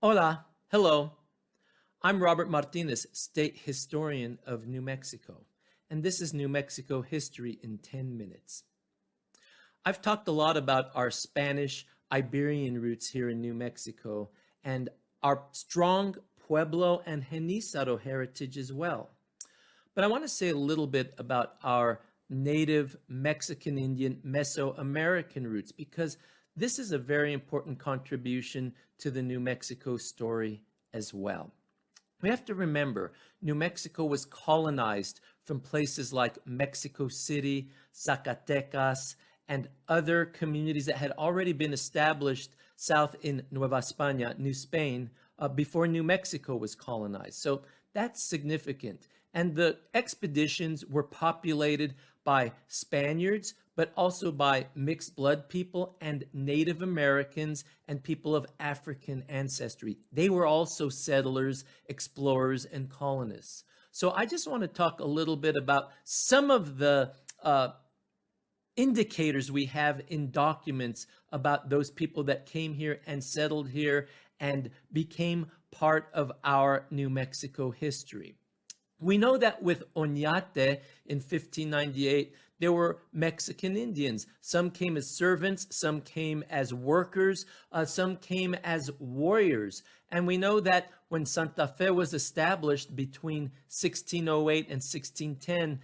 Hola, hello. I'm Robert Martinez, State Historian of New Mexico, and this is New Mexico History in 10 minutes. I've talked a lot about our Spanish Iberian roots here in New Mexico and our strong Pueblo and Genízaro heritage as well. But I want to say a little bit about our native Mexican Indian Mesoamerican roots because this is a very important contribution to the New Mexico story as well. We have to remember, New Mexico was colonized from places like Mexico City, Zacatecas, and other communities that had already been established south in Nueva España, New Spain, before New Mexico was colonized. So that's significant. And the expeditions were populated by Spaniards, but also by mixed blood people and Native Americans and people of African ancestry. They were also settlers, explorers, and colonists. So I just want to talk a little bit about some of the indicators we have in documents about those people that came here and settled here and became part of our New Mexico history. We know that with Oñate in 1598, there were Mexican Indians. Some came as servants, some came as workers, some came as warriors. And we know that when Santa Fe was established between 1608 and 1610,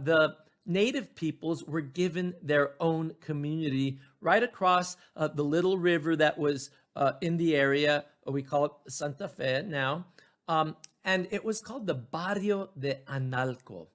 the native peoples were given their own community right across the little river that was in the area. We call it Santa Fe now. And it was called the Barrio de Analco.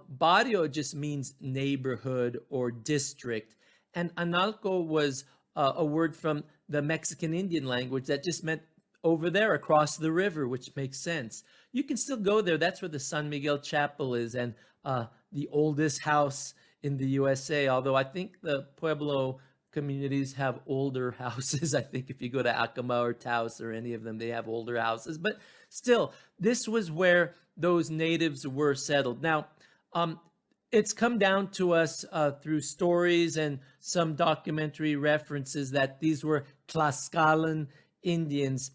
Barrio just means neighborhood or district. And Analco was a word from the Mexican Indian language that just meant over there across the river, which makes sense. You can still go there. That's where the San Miguel Chapel is and the oldest house in the USA, although I think the Pueblo communities have older houses. I think if you go to Acoma or Taos or any of them, they have older houses. But still, this was where those natives were settled. Now, it's come down to us through stories and some documentary references that these were Tlaxcalan Indians.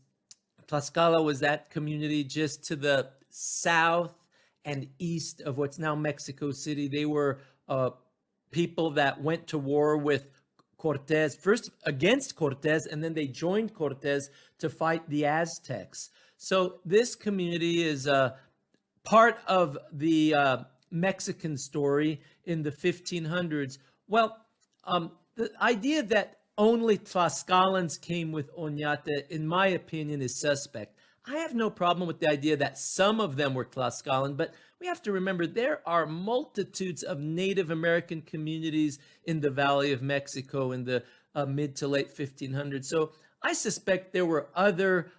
Tlaxcala was that community just to the south and east of what's now Mexico City. They were people that went to war with Cortez, first against Cortez, and then they joined Cortez to fight the Aztecs. So this community is part of the Mexican story in the 1500s. Well, the idea that only Tlaxcalans came with Oñate, in my opinion, is suspect. I have no problem with the idea that some of them were Tlaxcalan, but we have to remember there are multitudes of Native American communities in the Valley of Mexico in the mid to late 1500s. So I suspect there were other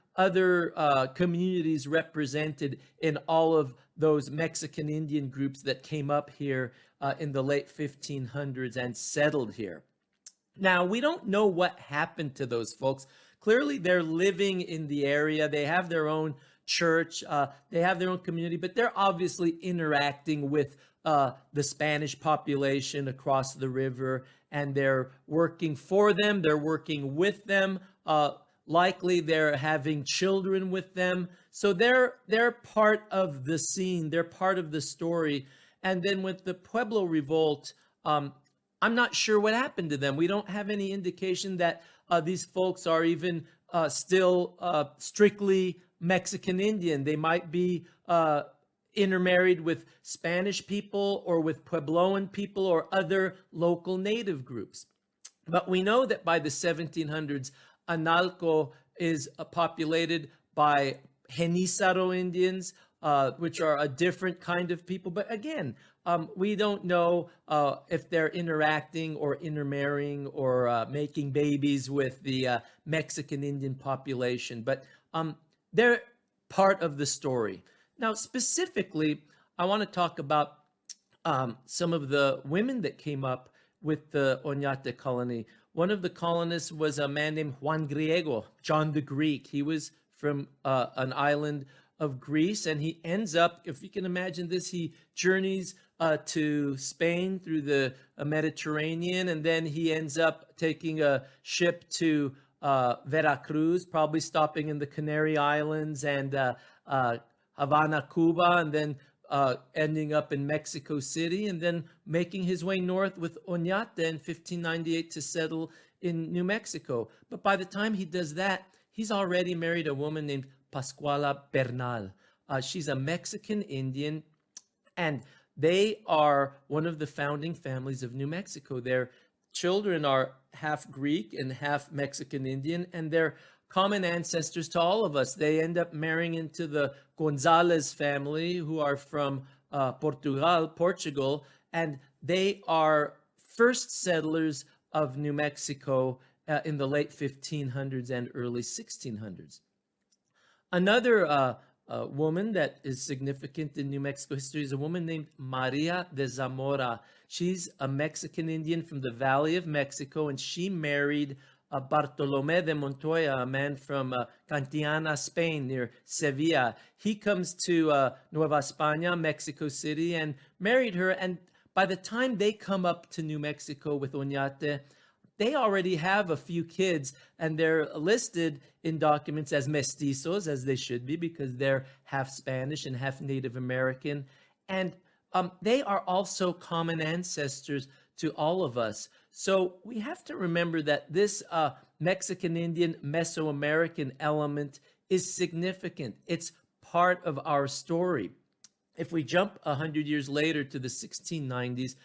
communities represented in all of those Mexican Indian groups that came up here in the late 1500s and settled here. Now, we don't know what happened to those folks. Clearly, they're living in the area. They have their own church. They have their own community, but they're obviously interacting with the Spanish population across the river, and they're working for them. They're working with them. Likely, they're having children with them. So they're part of the scene. They're part of the story. And then with the Pueblo Revolt, I'm not sure what happened to them. We don't have any indication that these folks are even still strictly Mexican Indian. They might be intermarried with Spanish people or with Puebloan people or other local native groups. But we know that by the 1700s, Analco is populated by Genízaro Indians, which are a different kind of people. But again, we don't know if they're interacting or intermarrying or making babies with the Mexican Indian population. But they're part of the story. Now, specifically, I want to talk about some of the women that came up with the Oñate colony. One of the colonists was a man named Juan Griego, John the Greek. He was from an island of Greece, and he ends up, if you can imagine this, he journeys to Spain through the Mediterranean, and then he ends up taking a ship to Veracruz, probably stopping in the Canary Islands and Havana, Cuba, and then ending up in Mexico City, and then making his way north with Oñate in 1598 to settle in New Mexico. But by the time he does that, he's already married a woman named Pascuala Bernal. She's a Mexican Indian, and they are one of the founding families of New Mexico. Their children are half Greek and half Mexican Indian, and they're common ancestors to all of us. They end up marrying into the Gonzalez family, who are from Portugal, and they are first settlers of New Mexico in the late 1500s and early 1600s. Another woman that is significant in New Mexico history is a woman named Maria de Zamora. She's a Mexican Indian from the Valley of Mexico, and she married Bartolomé de Montoya, a man from Cantiana, Spain, near Sevilla. He comes to Nueva España, Mexico City, and married her. And by the time they come up to New Mexico with Oñate, they already have a few kids, and they're listed in documents as mestizos, as they should be, because they're half Spanish and half Native American. And they are also common ancestors to all of us. So we have to remember that this Mexican Indian Mesoamerican element is significant. It's part of our story. If we jump 100 years later to the 1690s,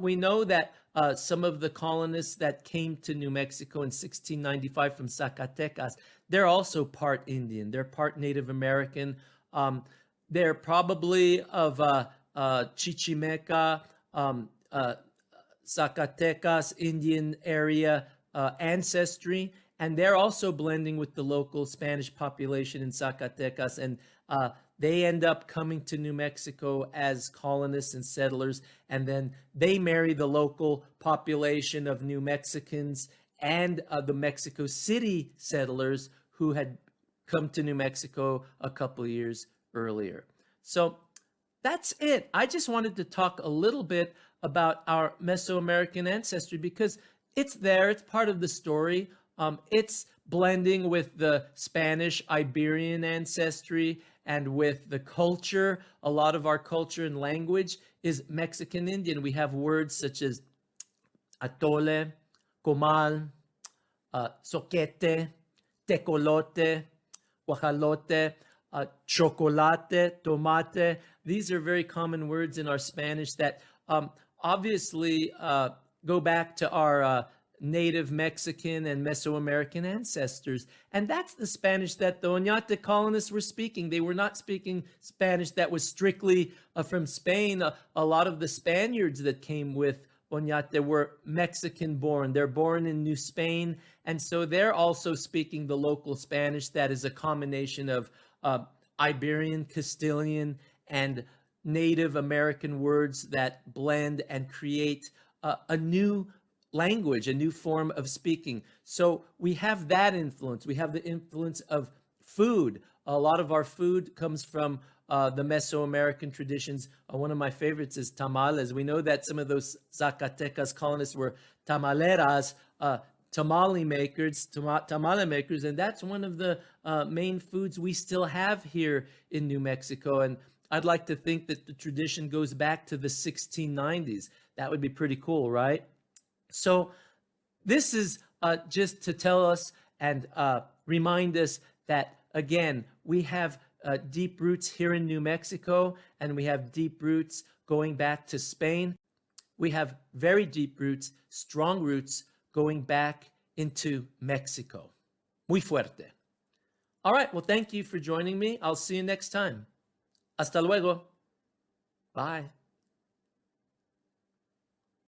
we know that some of the colonists that came to New Mexico in 1695 from Zacatecas, they're also part Indian. They're part Native American. They're probably of Chichimeca, Zacatecas Indian area ancestry, and they're also blending with the local Spanish population in Zacatecas, and they end up coming to New Mexico as colonists and settlers, and then they marry the local population of New Mexicans and the Mexico City settlers who had come to New Mexico a couple of years earlier. So that's it. I just wanted to talk a little bit about our Mesoamerican ancestry because it's there. It's part of the story. It's blending with the Spanish Iberian ancestry and with the culture. A lot of our culture and language is Mexican Indian. We have words such as atole, comal, soquete, tecolote, guajalote, chocolate, tomate. These are very common words in our Spanish that obviously go back to our native Mexican and Mesoamerican ancestors. And that's the Spanish that the Oñate colonists were speaking. They were not speaking Spanish that was strictly from Spain. A lot of the Spaniards that came with Oñate were Mexican born. They're born in New Spain. And so they're also speaking the local Spanish that is a combination of Iberian, Castilian, and Native American words that blend and create a new language, a new form of speaking. So we have that influence. We have the influence of food. A lot of our food comes from the Mesoamerican traditions. One of my favorites is tamales. We know that some of those Zacatecas colonists were tamaleras, tamale makers, and that's one of the main foods we still have here in New Mexico. And I'd like to think that the tradition goes back to the 1690s. That would be pretty cool, right? So this is just to tell us and remind us that, again, we have deep roots here in New Mexico, and we have deep roots going back to Spain. We have very deep roots, strong roots going back into Mexico. Muy fuerte. All right, well, thank you for joining me. I'll see you next time. Hasta luego. Bye.